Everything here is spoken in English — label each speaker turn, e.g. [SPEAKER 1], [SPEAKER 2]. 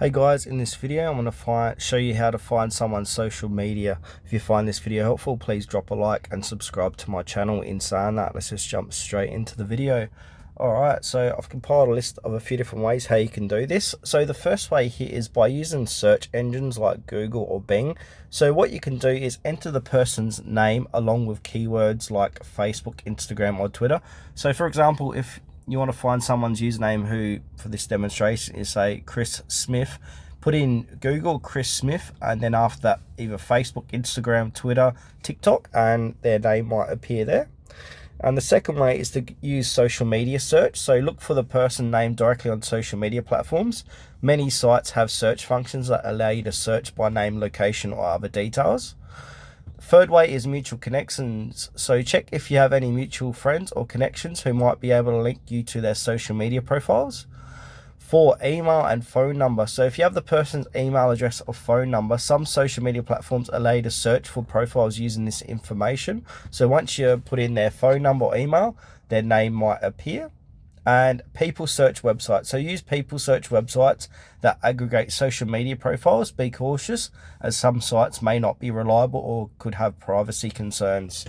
[SPEAKER 1] Hey guys, in this video I'm going to show you how to find someone's social media. If you find this video helpful, please drop a like and subscribe to my channel. In saying that, let's just jump straight into the video. Alright, so I've compiled a list of a few different ways how you can do this. So the first way here is by using search engines like Google or Bing. So what you can do is enter the person's name along with keywords like Facebook, Instagram or Twitter. So for example, if you want to find someone's username who, for this demonstration, is say Chris Smith, put in Google Chris Smith and then after that either Facebook, Instagram, Twitter, TikTok, and their name might appear there. And the second way is to use social media search. So look for the person name directly on social media platforms. Many sites have search functions that allow you to search by name, location or other details. Third way is mutual connections. So check if you have any mutual friends or connections who might be able to link you to their social media profiles. 4, email and phone number. So if you have the person's email address or phone number, some social media platforms allow you to search for profiles using this information. So once you put in their phone number or email, their name might appear. And people search websites. So use people search websites that aggregate social media profiles. Be cautious as some sites may not be reliable or could have privacy concerns.